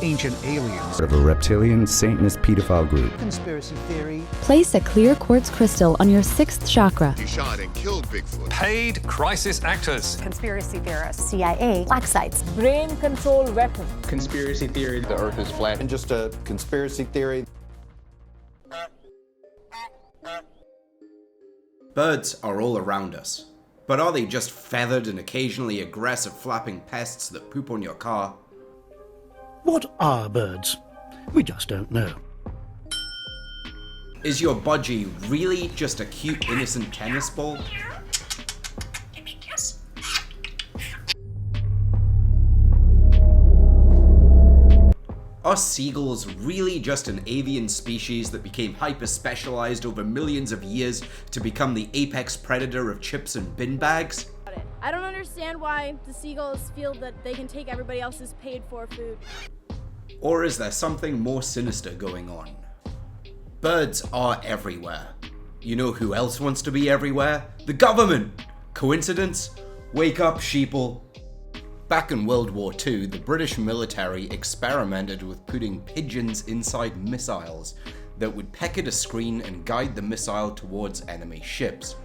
ancient aliens. Of a reptilian Satanist pedophile group. Conspiracy theory. Place a clear quartz crystal on your 6th chakra. He shot and killed Bigfoot. Paid crisis actors. Conspiracy theorists. CIA. Black sites. Brain control weapon. Conspiracy theory. The earth is flat. And just a conspiracy theory. Birds are all around us. But are they just feathered and occasionally aggressive flapping pests that poop on your car? What are birds? We just don't know. Is your budgie really just a cute, innocent tennis ball? Are seagulls really just an avian species that became hyper-specialized over millions of years to become the apex predator of chips and bin bags? I don't understand why the seagulls feel that they can take everybody else's paid-for food. Or is there something more sinister going on? Birds are everywhere. You know who else wants to be everywhere? The government! Coincidence? Wake up, sheeple. Back in World War II, the British military experimented with putting pigeons inside missiles that would peck at a screen and guide the missile towards enemy ships.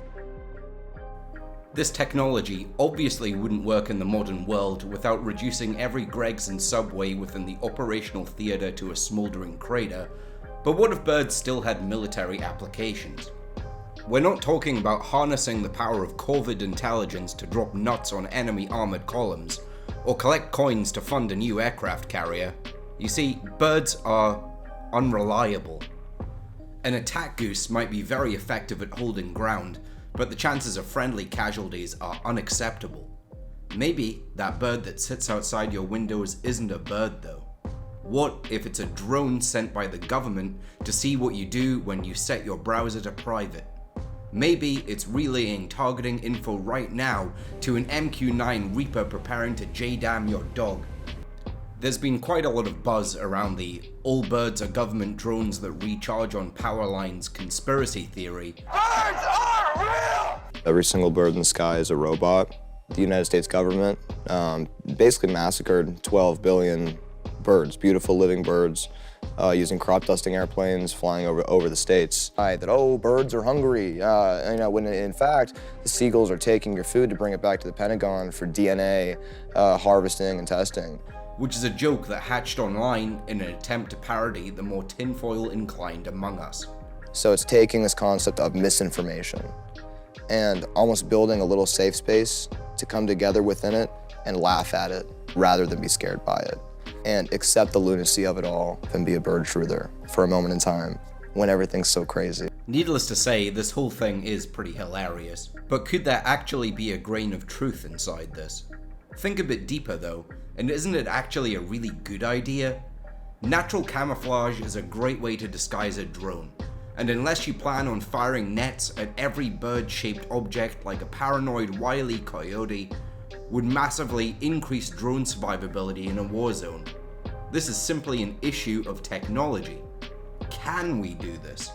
This technology obviously wouldn't work in the modern world without reducing every Greggs and Subway within the operational theatre to a smouldering crater, but what if birds still had military applications? We're not talking about harnessing the power of COVID intelligence to drop nuts on enemy armoured columns, or collect coins to fund a new aircraft carrier. You see, birds are unreliable. An attack goose might be very effective at holding ground, but the chances of friendly casualties are unacceptable. Maybe that bird that sits outside your windows isn't a bird though. What if it's a drone sent by the government to see what you do when you set your browser to private? Maybe it's relaying targeting info right now to an MQ-9 Reaper preparing to J-dam your dog. There's been quite a lot of buzz around the all birds are government drones that recharge on power lines conspiracy theory. Birds are real! Every single bird in the sky is a robot. The United States government basically massacred 12 billion birds, beautiful living birds, using crop dusting airplanes flying over the states. That birds are hungry. When in fact the seagulls are taking your food to bring it back to the Pentagon for DNA harvesting and testing. Which is a joke that hatched online in an attempt to parody the more tinfoil inclined among us. So it's taking this concept of misinformation and almost building a little safe space to come together within it and laugh at it rather than be scared by it. And accept the lunacy of it all and be a bird truther for a moment in time when everything's so crazy. Needless to say, this whole thing is pretty hilarious, but could there actually be a grain of truth inside this? Think a bit deeper though, and isn't it actually a really good idea? Natural camouflage is a great way to disguise a drone, and unless you plan on firing nets at every bird-shaped object like a paranoid Wile E. Coyote, would massively increase drone survivability in a war zone. This is simply an issue of technology. Can we do this?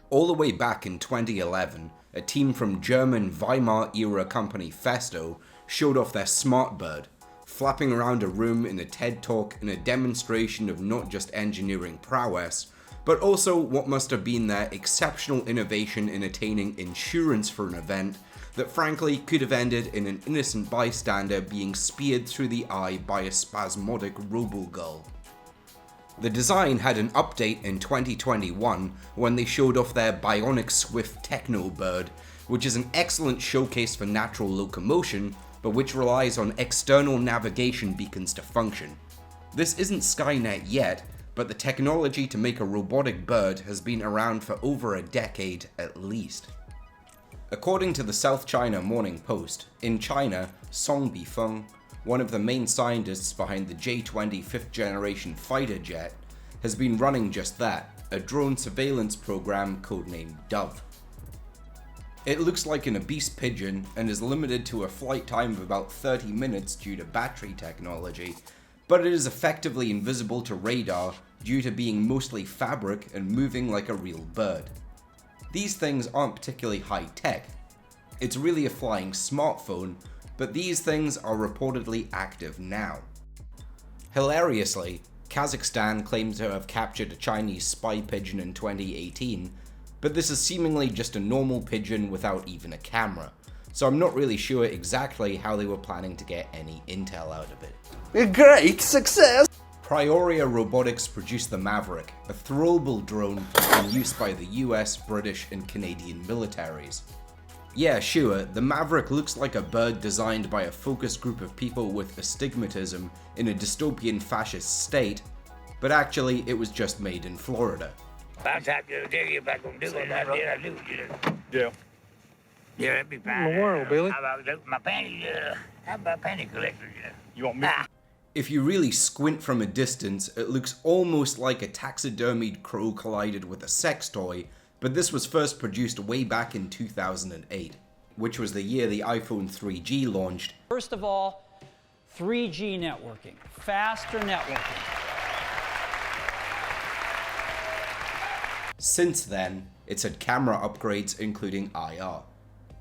All the way back in 2011, a team from German Weimar-era company Festo showed off their smart bird, flapping around a room in a TED Talk in a demonstration of not just engineering prowess, but also what must have been their exceptional innovation in attaining insurance for an event that frankly could have ended in an innocent bystander being speared through the eye by a spasmodic robo-gull. The design had an update in 2021 when they showed off their Bionic Swift Techno Bird, which is an excellent showcase for natural locomotion, but which relies on external navigation beacons to function. This isn't Skynet yet, but the technology to make a robotic bird has been around for over a decade at least. According to the South China Morning Post, in China, Song Bifeng, one of the main scientists behind the J-20 5th generation fighter jet, has been running just that, a drone surveillance program codenamed Dove. It looks like an obese pigeon and is limited to a flight time of about 30 minutes due to battery technology, but it is effectively invisible to radar due to being mostly fabric and moving like a real bird. These things aren't particularly high tech. It's really a flying smartphone, but these things are reportedly active now. Hilariously, Kazakhstan claimed to have captured a Chinese spy pigeon in 2018, but this is seemingly just a normal pigeon without even a camera, so I'm not really sure exactly how they were planning to get any intel out of it. A great success! Prioria Robotics produced the Maverick, a throwable drone in use by the US, British, and Canadian militaries. Yeah, sure, the Maverick looks like a bird designed by a focus group of people with astigmatism in a dystopian fascist state, but actually it was just made in Florida. Yeah. Yeah, that'd be fine. In the world, Billy? How about my panties? How about panty collectors? You want me? If you really squint from a distance, it looks almost like a taxidermied crow collided with a sex toy, but this was first produced way back in 2008, which was the year the iPhone 3G launched. First of all, 3G networking, faster networking. Since then, it's had camera upgrades including IR.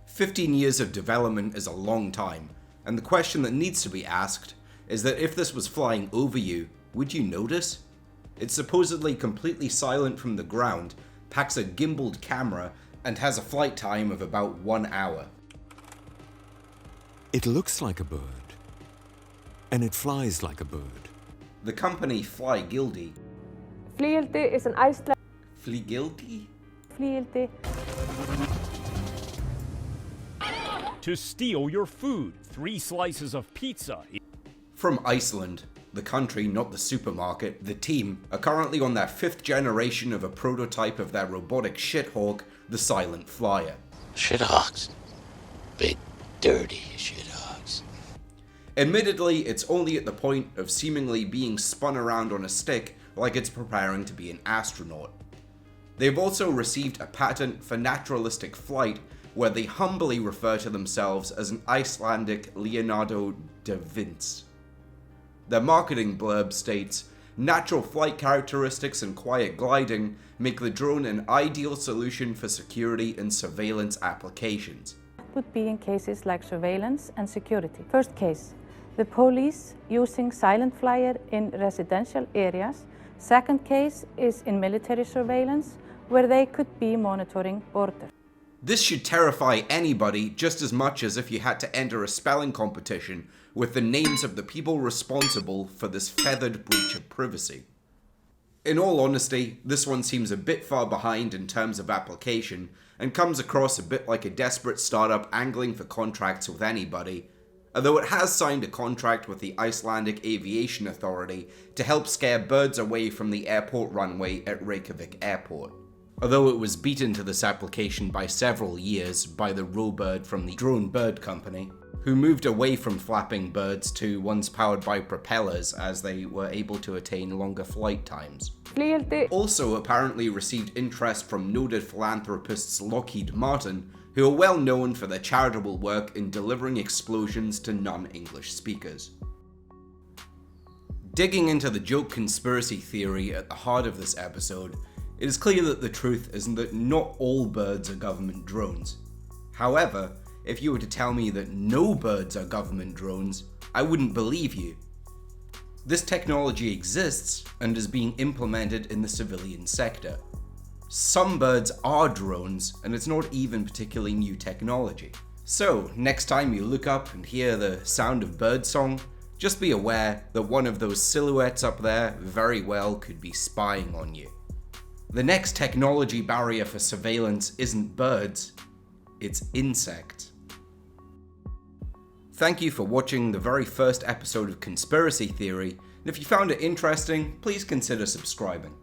15 years of development is a long time, and the question that needs to be asked is that if this was flying over you, would you notice? It's supposedly completely silent from the ground, packs a gimbaled camera, and has a flight time of about 1 hour. It looks like a bird, and it flies like a bird. The company Flygildy. Flygildy is an Iceland. Flygildy? Flygildy. To steal your food, 3 slices of pizza. From Iceland, the country, not the supermarket, the team are currently on their 5th generation of a prototype of their robotic shithawk, the Silent Flyer. Shithawks. Big, dirty shithawks. Admittedly, it's only at the point of seemingly being spun around on a stick like it's preparing to be an astronaut. They've also received a patent for naturalistic flight, where they humbly refer to themselves as an Icelandic Leonardo da Vinci. Their marketing blurb states, "Natural flight characteristics and quiet gliding make the drone an ideal solution for security and surveillance applications." Would be in cases like surveillance and security. First case, the police using Silent Flyer in residential areas. Second case is in military surveillance, where they could be monitoring borders. This should terrify anybody just as much as if you had to enter a spelling competition with the names of the people responsible for this feathered breach of privacy. In all honesty, this one seems a bit far behind in terms of application, and comes across a bit like a desperate startup angling for contracts with anybody, although it has signed a contract with the Icelandic Aviation Authority to help scare birds away from the airport runway at Reykjavik Airport. Although it was beaten to this application by several years by the Robird from the Drone Bird Company, who moved away from flapping birds to ones powered by propellers as they were able to attain longer flight times. Also apparently received interest from noted philanthropists Lockheed Martin, who are well known for their charitable work in delivering explosions to non-English speakers. Digging into the joke conspiracy theory at the heart of this episode, it is clear that the truth is that not all birds are government drones. However, if you were to tell me that no birds are government drones, I wouldn't believe you. This technology exists and is being implemented in the civilian sector. Some birds are drones, and it's not even particularly new technology. So, next time you look up and hear the sound of birdsong, just be aware that one of those silhouettes up there very well could be spying on you. The next technology barrier for surveillance isn't birds, it's insects. Thank you for watching the very first episode of Conspiracy Theory, and if you found it interesting, please consider subscribing.